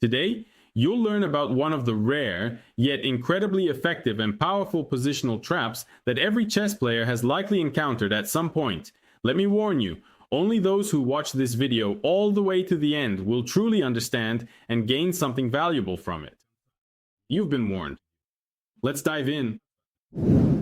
Today, you'll learn about one of the rare, yet incredibly effective and powerful positional traps that every chess player has likely encountered at some point. Let me warn you, only those who watch this video all the way to the end will truly understand and gain something valuable from it. You've been warned. Let's dive in.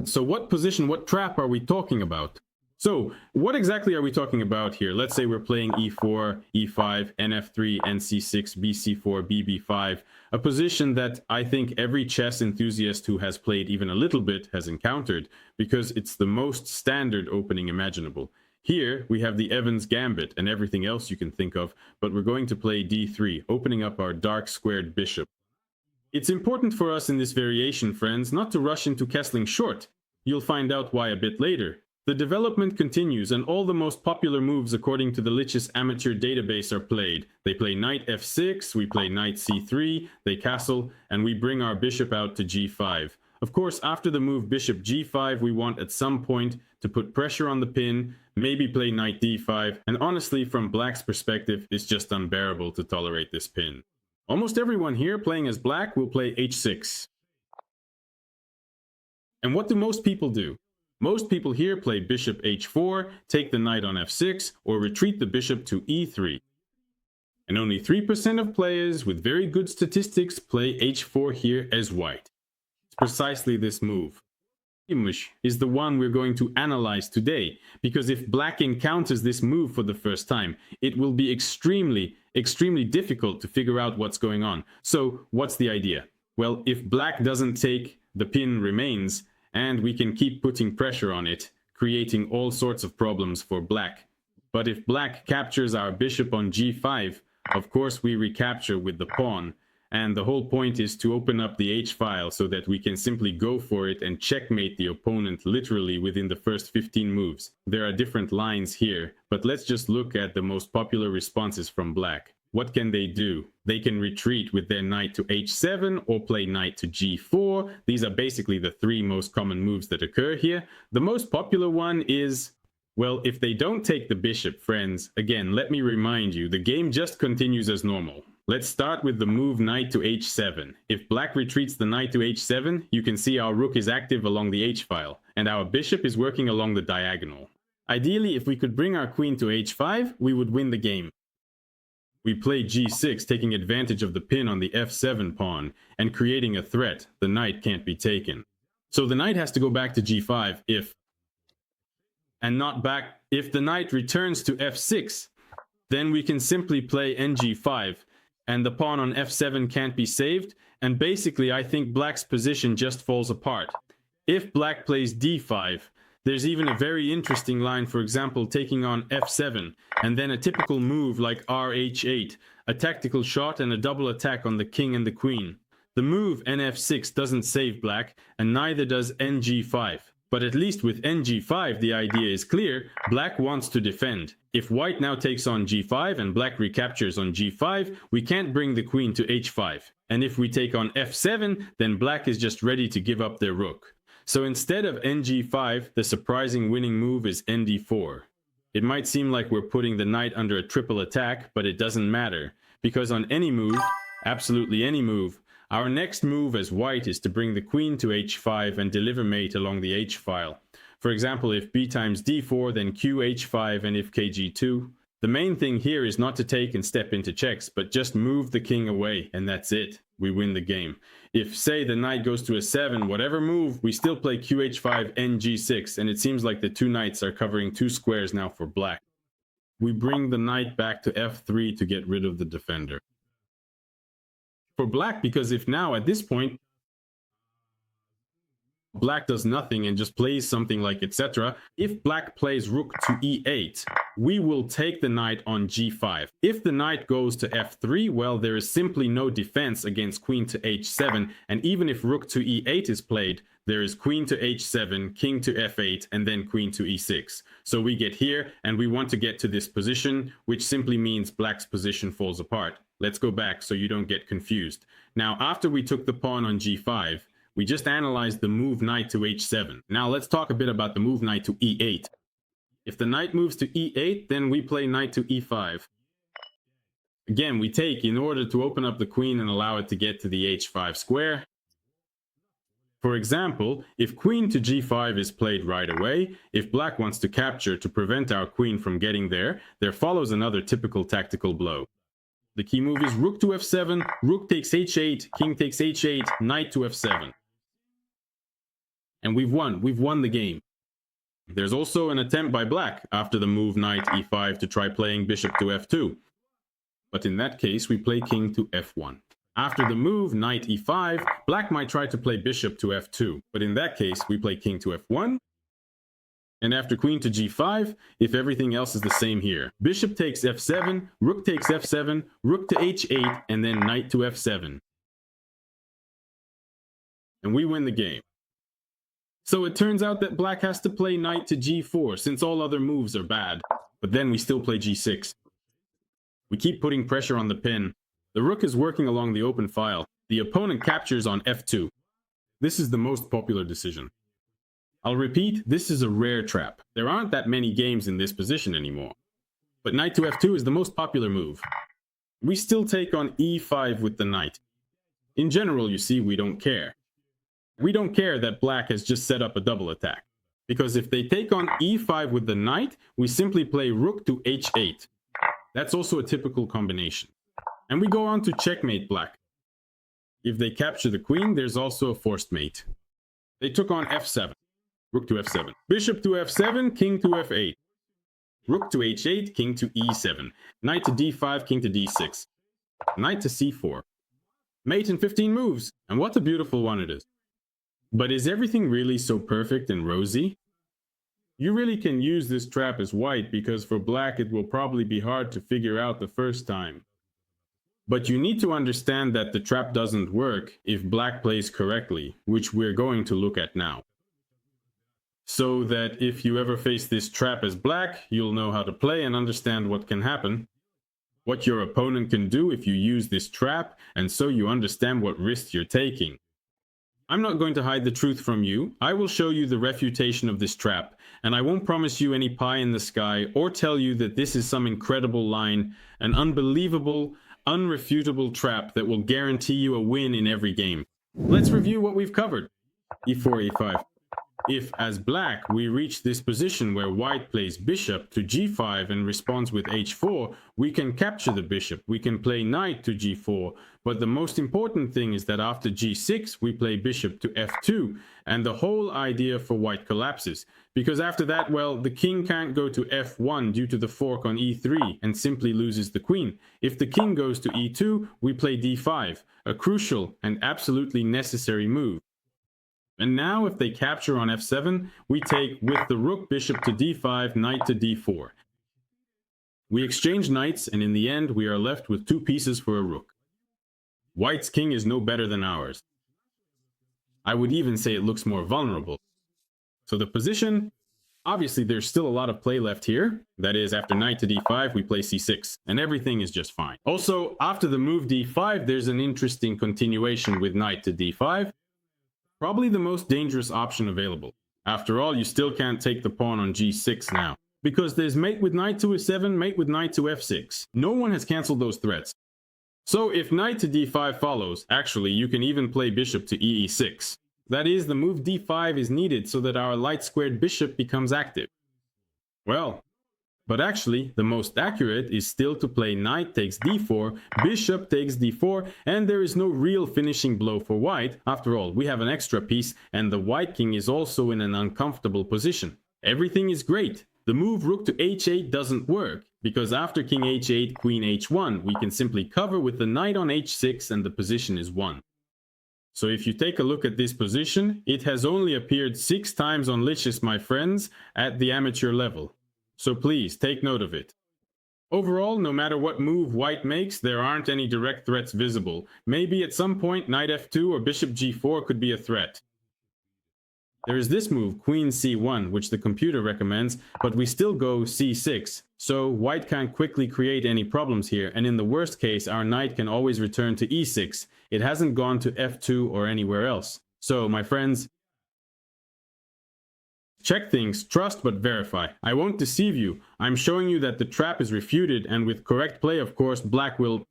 So what trap are we talking about? So, what exactly are we talking about here? Let's say we're playing e4, e5, nf3, nc6, bc4, bb5, a position that I think every chess enthusiast who has played even a little bit has encountered, because it's the most standard opening imaginable. Here, we have the Evans Gambit and everything else you can think of, but we're going to play d3, opening up our dark squared bishop. It's important for us in this variation, friends, not to rush into castling short. You'll find out why a bit later. The development continues, and all the most popular moves according to the Lichess amateur database are played. They play knight f6, we play knight c3, they castle, and we bring our bishop out to g5. Of course, after the move bishop g5, we want at some point to put pressure on the pin, maybe play knight d5, and honestly, from black's perspective, it's just unbearable to tolerate this pin. Almost everyone here playing as black will play h6. And what do most people do? Most people here play bishop h4, take the knight on f6, or retreat the bishop to e3. And only 3% of players with very good statistics play h4 here as white. It's precisely this move is the one we're going to analyze today, because if black encounters this move for the first time, it will be extremely difficult to figure out what's going on. So what's the idea? Well, if black doesn't take, the pin remains, and we can keep putting pressure on it, creating all sorts of problems for black. But if black captures our bishop on g5, of course we recapture with the pawn, and the whole point is to open up the h-file so that we can simply go for it and checkmate the opponent literally within the first 15 moves. There are different lines here, but let's just look at the most popular responses from black. What can they do? They can retreat with their knight to h7 or play knight to g4. These are basically the three most common moves that occur here. The most popular one is, well, if they don't take the bishop, friends, again, let me remind you, the game just continues as normal. Let's start with the move knight to h7. If black retreats the knight to h7, you can see our rook is active along the h-file, and our bishop is working along the diagonal. Ideally, if we could bring our queen to h5, we would win the game. We play g6, taking advantage of the pin on the f7 pawn, and creating a threat. The knight can't be taken. So the knight has to go back to g5 if the knight returns to f6, then we can simply play ng5, and the pawn on f7 can't be saved, and basically I think black's position just falls apart. If black plays d5, there's even a very interesting line, for example, taking on f7, and then a typical move like rh8, a tactical shot and a double attack on the king and the queen. The move nf6 doesn't save black, and neither does ng5. But at least with ng5, the idea is clear. Black wants to defend. If white now takes on g5 and black recaptures on g5, we can't bring the queen to h5. And if we take on f7, then black is just ready to give up their rook. So instead of ng5, the surprising winning move is nd4. It might seem like we're putting the knight under a triple attack, but it doesn't matter, because on any move, absolutely any move, our next move as white is to bring the queen to h5 and deliver mate along the h-file. For example, if b times d4, then q h5, and if kg2. The main thing here is not to take and step into checks, but just move the king away, and that's it. We win the game. If, say, the knight goes to a7, whatever move, we still play qh5, ng6, and it seems like the two knights are covering two squares now for black. We bring the knight back to f3 to get rid of the defender. For black, because if now at this point black does nothing and just plays something like etc. If black plays rook to e8, we will take the knight on g5. If the knight goes to f3, well, there is simply no defense against queen to h7, and even if rook to e8 is played, there is queen to h7, king to f8, and then queen to e6. So we get here, and we want to get to this position, which simply means black's position falls apart. Let's go back so you don't get confused. Now, after we took the pawn on g5, we just analyzed the move knight to h7. Now let's talk a bit about the move knight to e8. If the knight moves to e8, then we play knight to e5. Again, we take in order to open up the queen and allow it to get to the h5 square. For example, if queen to g5 is played right away, if black wants to capture to prevent our queen from getting there follows another typical tactical blow. The key move is rook to f7, rook takes h8, king takes h8, knight to f7. And we've won the game. There's also an attempt by black after the move knight e5 to try playing bishop to f2. But in that case, we play king to f1. After the move knight e5, black might try to play bishop to f2. But in that case, we play king to f1. And after queen to g5, if everything else is the same here, bishop takes f7, rook takes f7, rook to h8, and then knight to f7. And we win the game. So it turns out that black has to play knight to g4 since all other moves are bad. But then we still play g6. We keep putting pressure on the pin. The rook is working along the open file. The opponent captures on f2. This is the most popular decision. I'll repeat, this is a rare trap. There aren't that many games in this position anymore. But knight to f2 is the most popular move. We still take on e5 with the knight. In general, you see, we don't care. We don't care that black has just set up a double attack. Because if they take on e5 with the knight, we simply play rook to h8. That's also a typical combination. And we go on to checkmate black. If they capture the queen, there's also a forced mate. They took on f7. Rook to f7. Bishop to f7, king to f8. Rook to h8, king to e7. Knight to d5, king to d6. Knight to c4. Mate in 15 moves. And what a beautiful one it is. But is everything really so perfect and rosy? You really can use this trap as white because for black it will probably be hard to figure out the first time. But you need to understand that the trap doesn't work if black plays correctly, which we're going to look at now. So that if you ever face this trap as black, you'll know how to play and understand what can happen, what your opponent can do if you use this trap, and so you understand what risks you're taking. I'm not going to hide the truth from you. I will show you the refutation of this trap, and I won't promise you any pie in the sky or tell you that this is some incredible line, an unbelievable, unrefutable trap that will guarantee you a win in every game. Let's review what we've covered. e4, e5. If, as black, we reach this position where white plays bishop to g5 and responds with h4, we can capture the bishop. We can play knight to g4. But the most important thing is that after g6, we play bishop to f2, and the whole idea for white collapses. Because after that, well, the king can't go to f1 due to the fork on e3 and simply loses the queen. If the king goes to e2, we play d5, a crucial and absolutely necessary move. And now if they capture on f7, we take with the rook bishop to d5, knight to d4. We exchange knights, and in the end we are left with two pieces for a rook. White's king is no better than ours. I would even say it looks more vulnerable. So the position, obviously there's still a lot of play left here. That is, after knight to d5, we play c6, and everything is just fine. Also, after the move d5, there's an interesting continuation with knight to d5. Probably the most dangerous option available. After all, you still can't take the pawn on g6 now, because there's mate with knight to e7, mate with knight to f6. No one has cancelled those threats. So if knight to d5 follows, actually you can even play bishop to e6. That is, the move d5 is needed so that our light squared bishop becomes active. Well, but actually, the most accurate is still to play knight takes d4, bishop takes d4, and there is no real finishing blow for white. After all, we have an extra piece, and the white king is also in an uncomfortable position. Everything is great. The move rook to h8 doesn't work, because after king h8, queen h1, we can simply cover with the knight on h6 and the position is won. So if you take a look at this position, it has only appeared 6 times on Lichess, my friends, at the amateur level. So please, take note of it. Overall, no matter what move white makes, there aren't any direct threats visible. Maybe at some point knight f2 or bishop g4 could be a threat. There is this move, queen c1, which the computer recommends, but we still go c6. So white can't quickly create any problems here, and in the worst case, our knight can always return to e6. It hasn't gone to f2 or anywhere else. So, my friends, Check things, trust but verify. I won't deceive you. I'm showing you that the trap is refuted, and with correct play, of course, black will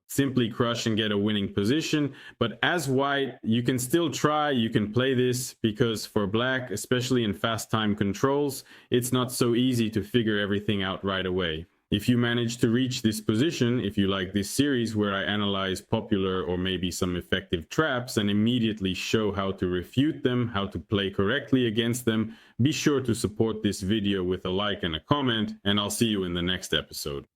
simply crush and get a winning position. But as white, you can still try, you can play this, because for black, especially in fast time controls, it's not so easy to figure everything out right away. If you manage to reach this position, if you like this series where I analyze popular or maybe some effective traps and immediately show how to refute them, how to play correctly against them, be sure to support this video with a like and a comment, and I'll see you in the next episode.